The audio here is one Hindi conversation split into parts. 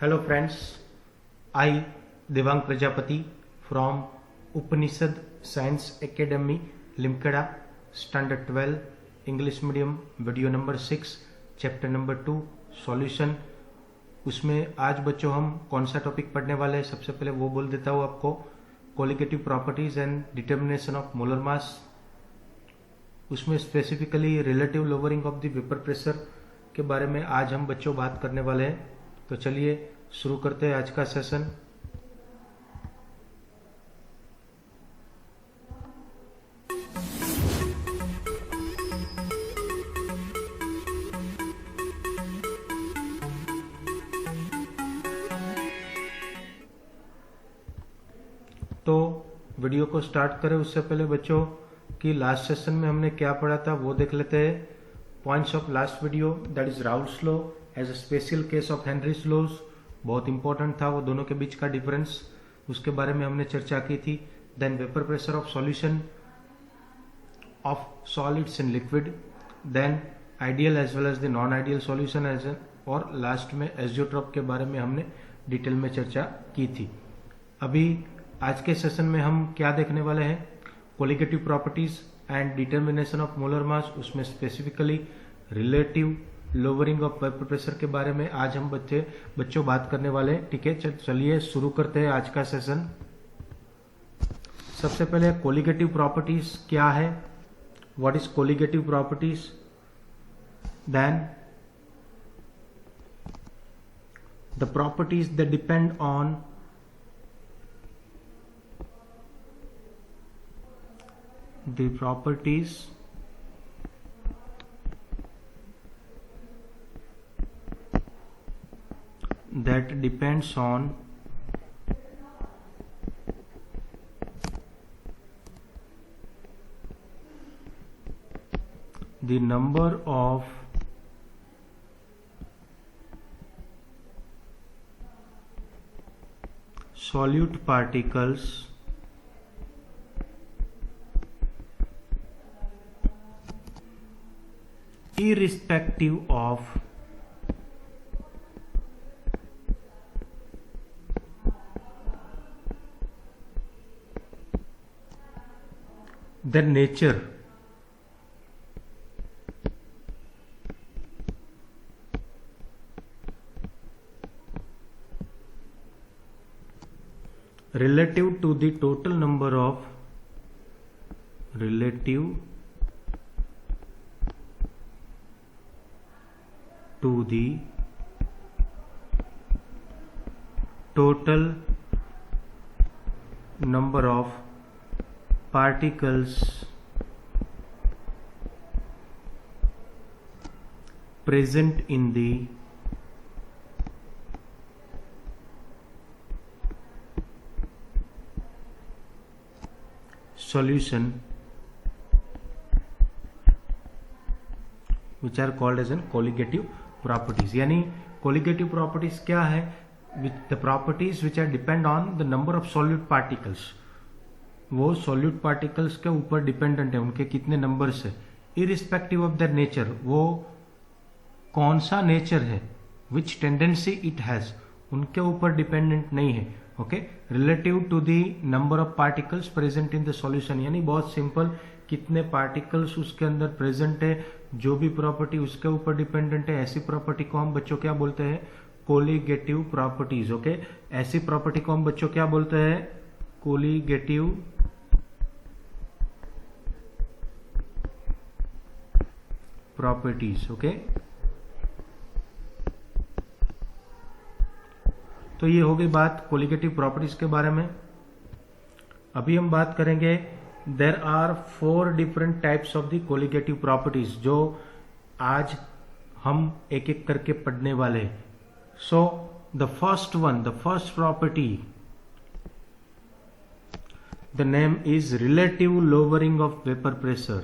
Hello friends, I Devang Prajapati from Upanishad Science Academy Limkada, Standard 12, English Medium, Video number 6, Chapter number 2, Solution। उसमें आज बच्चों हम कौन सा टॉपिक पढ़ने वाले हैं, सबसे पहले वो बोल देता हूँ आपको। Colligative properties and determination of molar mass. उसमें specifically relative lowering of the vapour pressure के बारे में आज हम बच्चों बात करने वाले हैं। तो चलिए शुरू करते हैं आज का सेशन। तो वीडियो को स्टार्ट करें उससे पहले बच्चों कि लास्ट सेशन में हमने क्या पढ़ा था वो देख लेते हैं। Points of last video, that is Raoult's law as a special case of Henry's law. बहुत इंपॉर्टेंट था वो दोनों के बीच का डिफरेंस, उसके बारे में हमने चर्चा की थी। Then vapour pressure of solution of solids in liquid, then ideal as well as the non ideal solution as और लास्ट में एजियोट्रॉप के बारे में हमने डिटेल में चर्चा की थी। अभी आज के सेशन में हम क्या देखने वाले हैं, colligative properties and determination of molar mass. उसमें specifically relative lowering of vapour pressure के बारे में आज हम बच्चों बात करने वाले हैं। ठीक है, चलिए शुरू करते हैं आज का सेशन। सबसे पहले कोलिगेटिव प्रॉपर्टीज क्या है, what is colligative properties. Then the properties that depend on the properties that depends on the number of solute particles irrespective of their nature, relative to the total number of relative to the total number of particles present in the solution which are called as an colligative properties. यानी कोलिगेटिव प्रॉपर्टीज क्या है, the properties which are depend on the number of solute particles. वो सॉल्यूट पार्टिकल्स के ऊपर डिपेंडेंट है, उनके कितने नंबर्स है। इरिस्पेक्टिव ऑफ द नेचर, वो कौन सा नेचर है, विच टेंडेंसी इट हैज, उनके ऊपर डिपेंडेंट नहीं है। Okay, relative to the number of particles present in the solution, यानी बहुत सिंपल, कितने पार्टिकल्स उसके अंदर प्रेजेंट है, जो भी प्रॉपर्टी उसके ऊपर डिपेंडेंट है, ऐसी प्रॉपर्टी को हम बच्चों क्या बोलते हैं, कोलिगेटिव प्रॉपर्टीज। ओके, ऐसी प्रॉपर्टी को हम बच्चों क्या बोलते हैं, कोलिगेटिव प्रॉपर्टीज। ओके, तो ये हो गई बात कोलिगेटिव प्रॉपर्टीज के बारे में। अभी हम बात करेंगे, there are 4 different types of the colligative properties, जो आज हम एक एक करके पढ़ने वाले हैं। So the first property, the name is relative lowering of vapour pressure.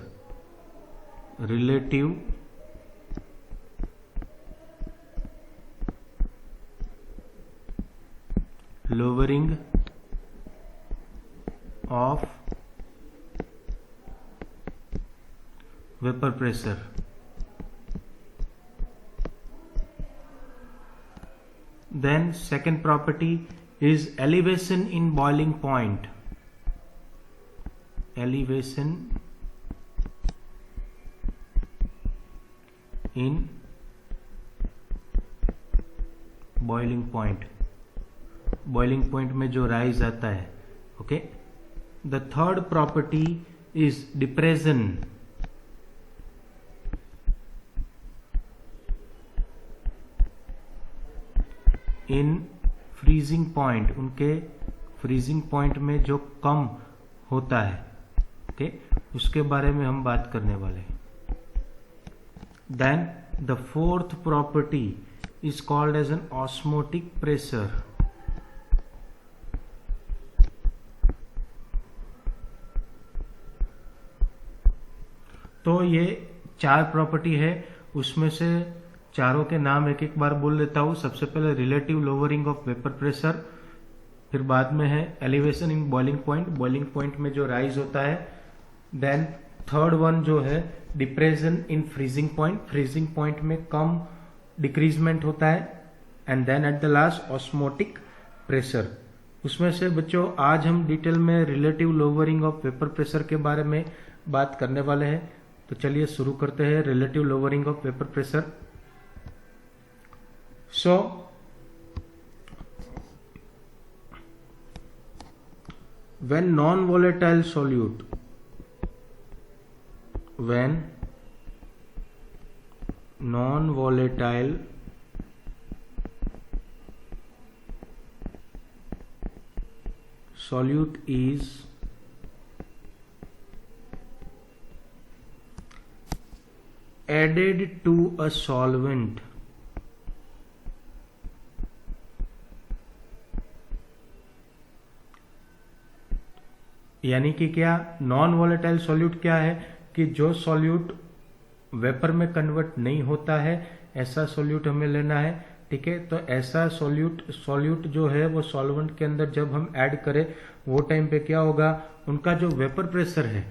Relative lowering of vapor pressure। Then second property is elevation in boiling point. Elevation in boiling point. Boiling point में जो rise आता है. Okay. The third property is depression in freezing point. उनके freezing point में जो कम होता है, okay, उसके बारे में हम बात करने वाले हैं. Then the fourth property is called as an osmotic pressure. तो ये चार प्रॉपर्टी है, उसमें से चारों के नाम एक एक बार बोल देता हूं. सबसे पहले relative lowering of vapour pressure, फिर बाद में है elevation in boiling point, boiling point में जो राइज होता है. देन थर्ड वन जो है depression in freezing point, freezing point में कम डिक्रीजमेंट होता है. And then at the last osmotic pressure. उसमें से बच्चों आज हम डिटेल में relative lowering of vapour pressure के बारे में बात करने वाले हैं. तो चलिए शुरू करते हैं relative lowering of vapour pressure. So when non-volatile solute, when non-volatile solute is added to a solvent, यानी कि क्या नॉन वॉलेटाइल सॉल्यूट क्या है कि जो सॉल्यूट वेपर में कन्वर्ट नहीं होता है, ऐसा सॉल्यूट हमें लेना है. ठीक है, तो ऐसा सॉल्यूट जो है वो सॉल्वेंट के अंदर जब हम ऐड करें वो टाइम पे क्या होगा, उनका जो वेपर प्रेशर है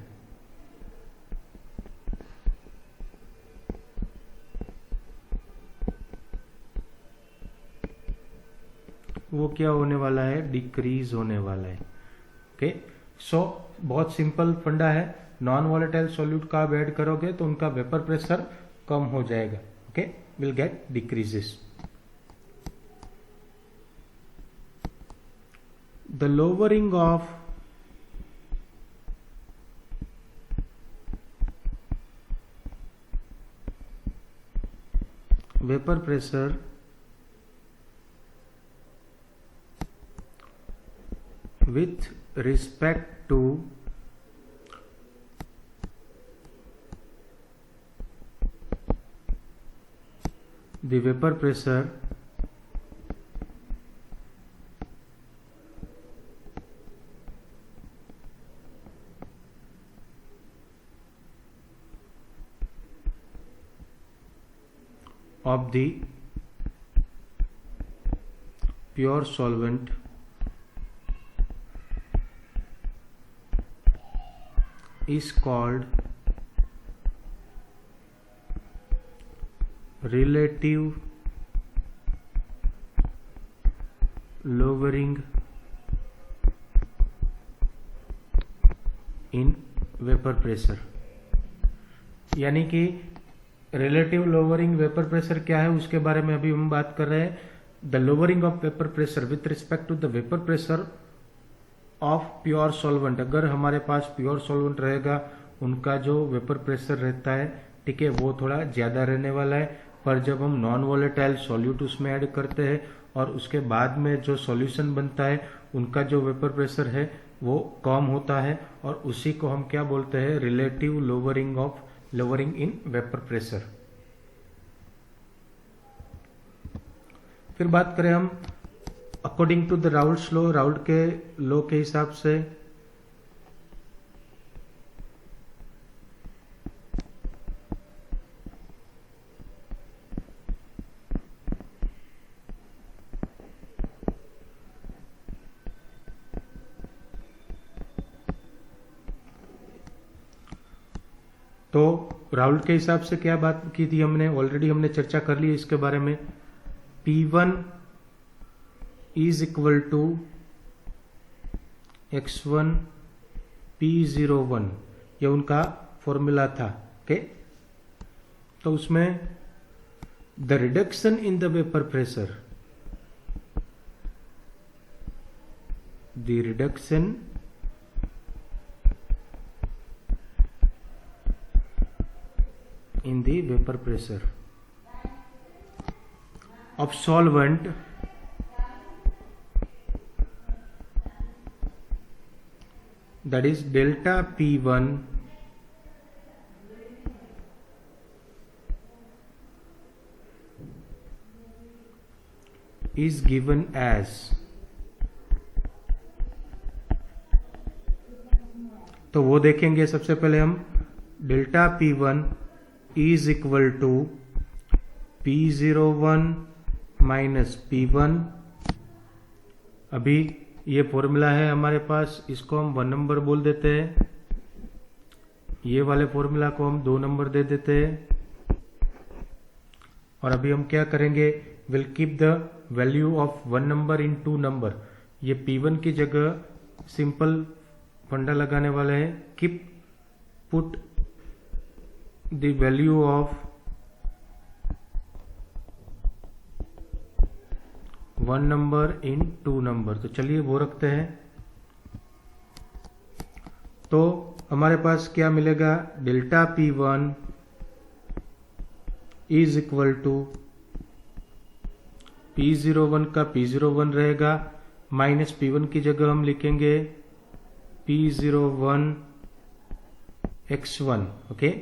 वो क्या होने वाला है, डिक्रीज होने वाला है. ओके, सो बहुत सिंपल फंडा है. नॉन वॉलेटाइल सॉल्यूट का आप ऐड करोगे तो उनका वेपर प्रेशर कम हो जाएगा. Okay, will get decreases. The lowering of vapour pressure with respect to the vapor pressure of the pure solvent is called relative lowering in vapor pressure. यानी कि रिलेटिव लोअरिंग वेपर प्रेशर क्या है उसके बारे में अभी हम बात कर रहे हैं. The lowering of vapour pressure with respect to the vapour pressure of pure solvent. अगर हमारे पास प्योर सॉल्वेंट रहेगा उनका जो वेपर प्रेशर रहता है, ठीक है, वो थोड़ा ज्यादा रहने वाला है. पर जब हम नॉन वॉलेटाइल सॉल्यूट उसमें ऐड करते हैं और उसके बाद में जो सॉल्यूशन बनता है उनका जो वेपर प्रेशर है वो कम होता है, और उसी को हम क्या बोलते हैं, relative lowering in vapour pressure. फिर बात करें हम according to the Raoult's law, Raoult के लॉ के हिसाब से तो राउल्ट के हिसाब से क्या बात की थी हमने, ऑलरेडी हमने चर्चा कर ली इसके बारे में. P1 is equal to x1 P01, ये उनका फॉर्मूला था। ओके, तो उसमें the reduction in the vapour pressure, the reduction in the vapor pressure of solvent that is delta P1 is given as, तो वो देखेंगे सबसे पहले हम delta P1 is equal to P01 minus P1। अभी ये फॉर्मूला है हमारे पास, इसको हम 1 नंबर बोल देते हैं, ये वाले फॉर्मूला को हम 2 नंबर दे देते हैं। और अभी हम क्या करेंगे, will keep the value of 1 number in 2 number. ये P1 की जगह सिंपल फंडा लगाने वाले हैं, keep put the value of 1 number in 2 number। तो चलिए वो रखते हैं। तो हमारे पास क्या मिलेगा, delta P1 is equal to P01 का P01 रहेगा, माइनस P1 की जगह हम लिखेंगे P01 x1। ओके,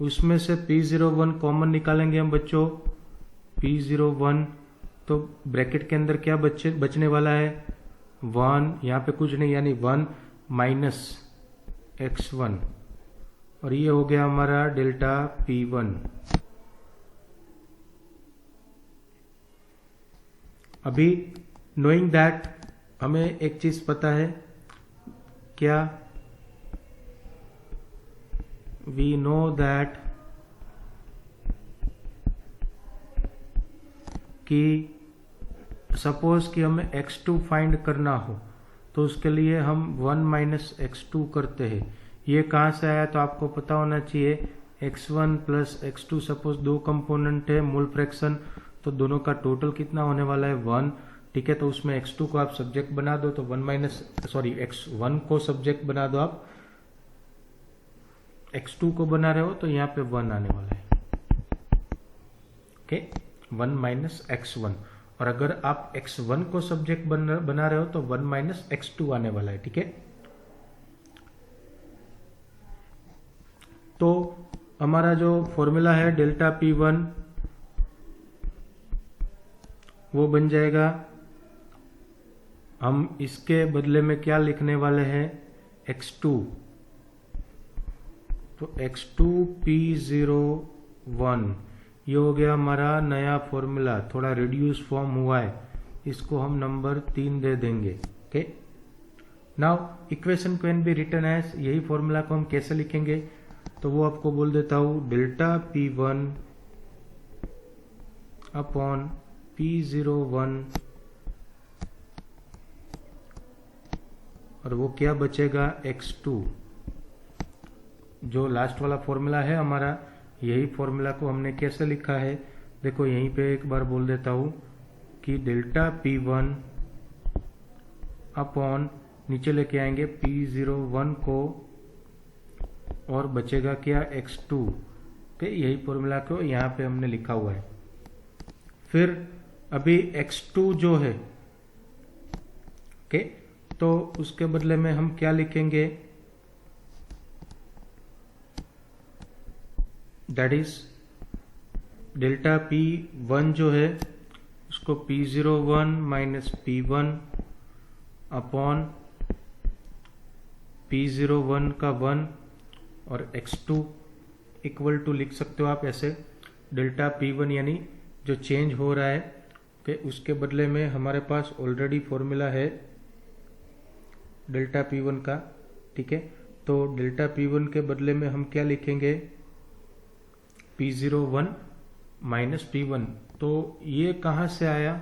उसमें से P01 कॉमन निकालेंगे हम बच्चों, P01, तो ब्रैकेट के अंदर क्या बचने वाला है, 1, यहाँ पे कुछ नहीं, यानी 1 माइनस x1, और ये हो गया हमारा डेल्टा P1। अभी नोइंग दैट हमें एक चीज पता है, क्या, we know that कि सपोज कि हमें x2 फाइंड करना हो, तो उसके लिए हम 1 माइनस x2 करते हैं। ये कहाँ से आया, तो आपको पता होना चाहिए, x1 plus x2, suppose 2 component है, मोल फ्रैक्शन, तो दोनों का टोटल कितना होने वाला है, 1। ठीक है, तो उसमें x2 को आप सब्जेक्ट बना दो, तो x1 को सब्जेक्ट बना दो आप, x2 को बना रहे हो तो यहाँ पे 1 आने वाला है। ओके, 1 माइनस x1, और अगर आप x1 को सब्जेक्ट बना रहे हो तो 1 माइनस x2 आने वाला है। ठीक है, तो हमारा जो फॉर्मूला है डेल्टा P1 वो बन जाएगा, हम इसके बदले में क्या लिखने वाले हैं, x2, तो x2 P01, ये हो गया हमारा नया फॉर्मूला, थोड़ा रिड्यूस फॉर्म हुआ है, इसको हम नंबर 3 दे देंगे। Okay, now equation can be written as, यही फॉर्मूला को हम कैसे लिखेंगे, तो वो आपको बोल देता हूं, डेल्टा P1 अपॉन P01, और वो क्या बचेगा, x2, जो लास्ट वाला फॉर्मूला है हमारा, यही फॉर्मूला को हमने कैसे लिखा है, देखो यहीं पे एक बार बोल देता हूं कि डेल्टा P1 अपॉन, नीचे लेके आएंगे P01 को, और बचेगा क्या, x2। ओके, यही फॉर्मूला को यहाँ पे हमने लिखा हुआ है। फिर अभी x2 जो है, ओके, तो उसके बदले में हम क्या लिखेंगे, दैट इज डेल्टा P1 जो है उसको P01 minus P1 upon P01 का 1 और x2 इक्वल टू लिख सकते हो आप ऐसे, डेल्टा P1 यानी जो चेंज हो रहा है, ओके, उसके बदले में हमारे पास ऑलरेडी फॉर्मूला है डेल्टा P1 का। ठीक है, तो डेल्टा P1 के बदले में हम क्या लिखेंगे, P01 माइनस P1, तो ये कहाँ से आया,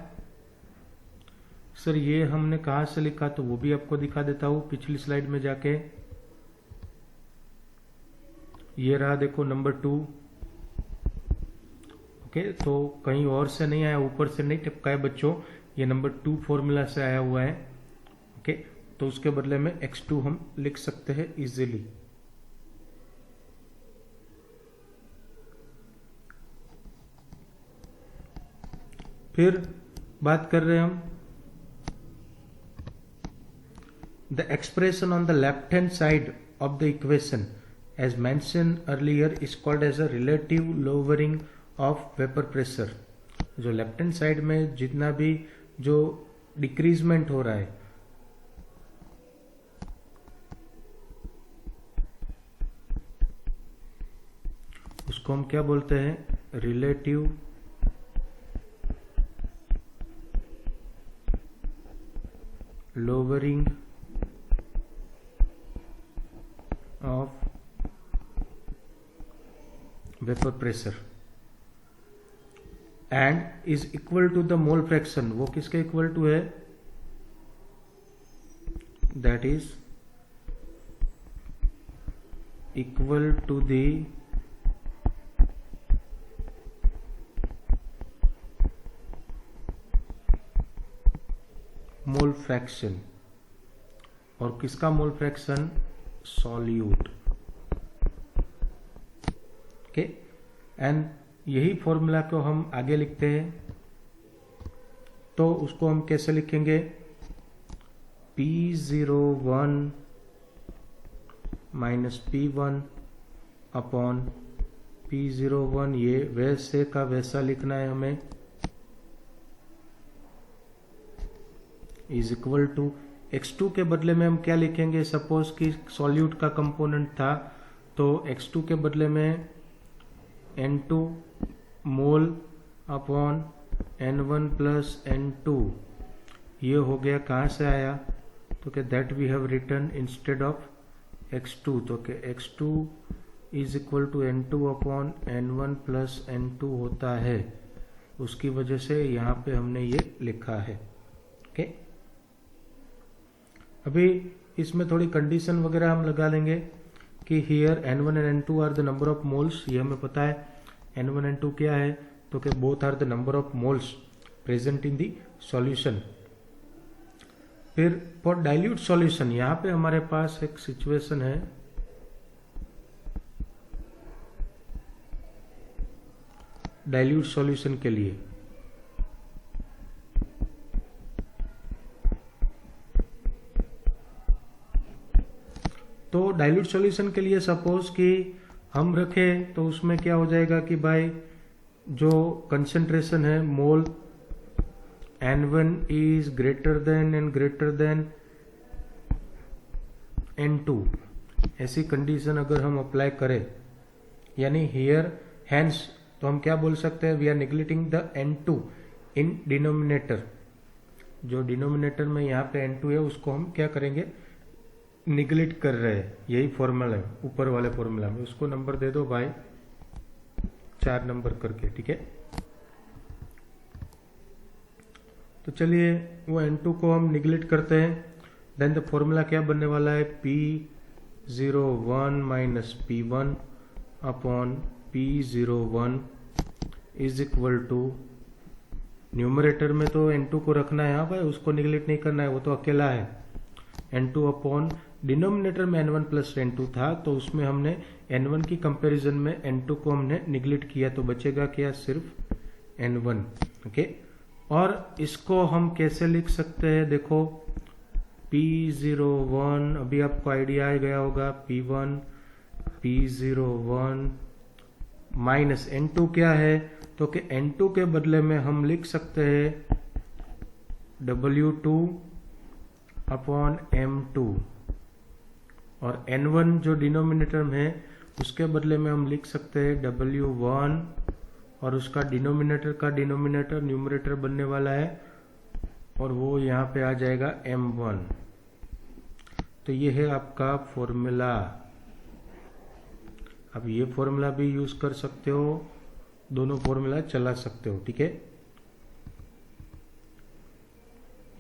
सर ये हमने कहाँ से लिखा, तो वो भी आपको दिखा देता हूँ पिछली स्लाइड में जाके। ये रहा देखो नंबर 2। ओके, तो कहीं और से नहीं आया, ऊपर से नहीं टपका है बच्चों, ये नंबर 2 फॉर्मूला से आया हुआ है। ओके, तो उसके बदले में x2 हम लिख सकते हैं इजीली। फिर बात कर रहे हैं हम the expression on the left hand side of the equation as mentioned earlier is called as a relative lowering of vapor pressure। जो लेफ्ट हैंड साइड में जितना भी जो डिक्रीजमेंट हो रहा है, उसको हम क्या बोलते हैं, relative lowering of vapor pressure and is equal to the mole fraction। वो किसके इक्वल टू है, that is equal to the mole fraction. और किसका mole fraction, solute. Okay, and यही फॉर्मूला को हम आगे लिखते हैं, तो उसको हम कैसे लिखेंगे, P01 minus P1 upon P01, ये वैसे का वैसा लिखना है हमें, इज इक्वल टू x2 के बदले में हम क्या लिखेंगे, सपोज कि सॉल्यूट का कंपोनेंट था, तो x2 के बदले में N2 mole upon N1 plus N2। ये हो गया, कहाँ से आया, तो क्या that we have written instead of x2, तो क्या x2 is equal to N2 upon N1 plus N2 होता है, उसकी वजह से यहाँ पे हमने ये लिखा है। ओके, अभी इसमें थोड़ी कंडीशन वगैरह हम लगा लेंगे कि here N1 and N2 are the number of moles. ये हमें पता है N1 एंड N2 क्या है, तो कि both are the number of moles present in the solution. फिर फॉर डाइल्यूट सॉल्यूशन, यहाँ पे हमारे पास एक सिचुएशन है, डाइल्यूट सॉल्यूशन के लिए तो डाइल्यूट सॉल्यूशन के लिए सपोज कि हम रखें, तो उसमें क्या हो जाएगा कि भाई जो कंसंट्रेशन है मोल N1 is greater than and greater than N2, ऐसी कंडीशन अगर हम अप्लाई करें, यानी हियर हैंस, तो हम क्या बोल सकते हैं, we are neglecting the N2 in denominator. जो डिनोमिनेटर में यहाँ पे N2 है उसको हम क्या करेंगे, निगलेक्ट कर रहे हैं। यही फॉर्मूला है ऊपर वाले फॉर्मूला में, उसको नंबर दे दो भाई 4 नंबर करके, ठीक है। तो चलिए वो N2 को हम निगलेक्ट करते हैं, देन द फॉर्मूला क्या बनने वाला है, P01 minus P1 upon P01 is equal to, numerator में तो N2 को रखना है, हाँ भाई, उसको निगलेक्ट नहीं करना है, वो तो अकेला है। N2 अपॉन डिनोमिनेटर में N1 प्लस N2 था, तो उसमें हमने N1 की कंपैरिजन में N2 को हमने निगलेक्ट किया, तो बचेगा क्या, सिर्फ N1। ओके, और इसको हम कैसे लिख सकते हैं, देखो P01, अभी आपको आइडिया आ गया होगा, P01 माइनस N2 क्या है, तो कि N2 के बदले में हम लिख सकते हैं W2 अपॉन M2, और N1 जो डिनोमिनेटर में है उसके बदले में हम लिख सकते हैं W1, और उसका डिनोमिनेटर का डिनोमिनेटर न्यूमरेटर बनने वाला है, और वो यहाँ पे आ जाएगा M1। तो ये है आपका फॉर्मूला। अब ये फॉर्मूला भी यूज कर सकते हो, दोनों फॉर्मूला चला सकते हो, ठीक है।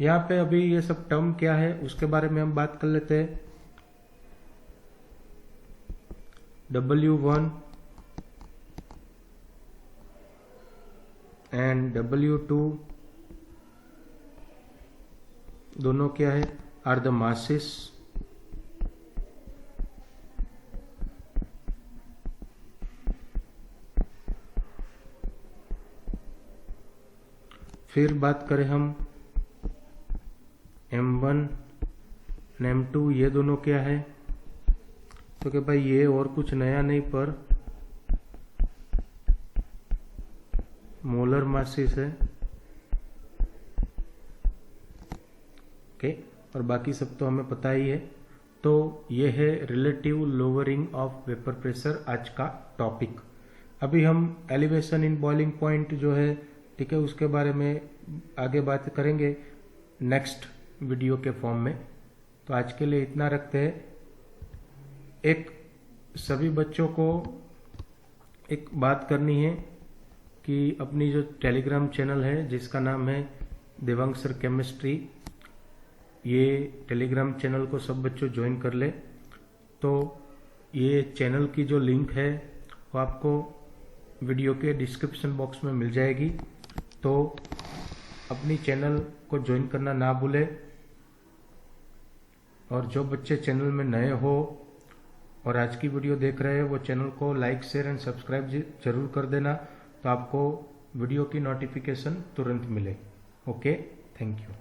यहाँ पे अभी ये सब टर्म क्या है उसके बारे में हम बात कर लेते हैं। W1 एंड W2 दोनों क्या है, आर द मासेस। फिर बात करें हम M1 और M2, ये दोनों क्या है, तो कि भाई ये और कुछ नया नहीं पर मोलर मासेस है। ओके, और बाकी सब तो हमें पता ही है। तो ये है relative lowering of vapour pressure आज का टॉपिक। अभी हम एलिवेशन इन बॉइलिंग पॉइंट जो है, ठीक है, उसके बारे में आगे बात करेंगे नेक्स्ट वीडियो के फॉर्म में। तो आज के लिए इतना रखते हैं। एक सभी बच्चों को एक बात करनी है कि अपनी जो टेलीग्राम चैनल है जिसका नाम है देवांग सर केमिस्ट्री, ये टेलीग्राम चैनल को सब बच्चों ज्वाइन कर ले। तो ये चैनल की जो लिंक है वो आपको वीडियो के डिस्क्रिप्शन बॉक्स में मिल जाएगी। तो अपनी चैनल को ज्वाइन करना ना भूले। और जो बच्चे चैनल में नए हो और आज की वीडियो देख रहे हैं वो चैनल को लाइक शेयर एंड सब्सक्राइब जरूर कर देना, तो आपको वीडियो की नोटिफिकेशन तुरंत मिले। Okay, thank you.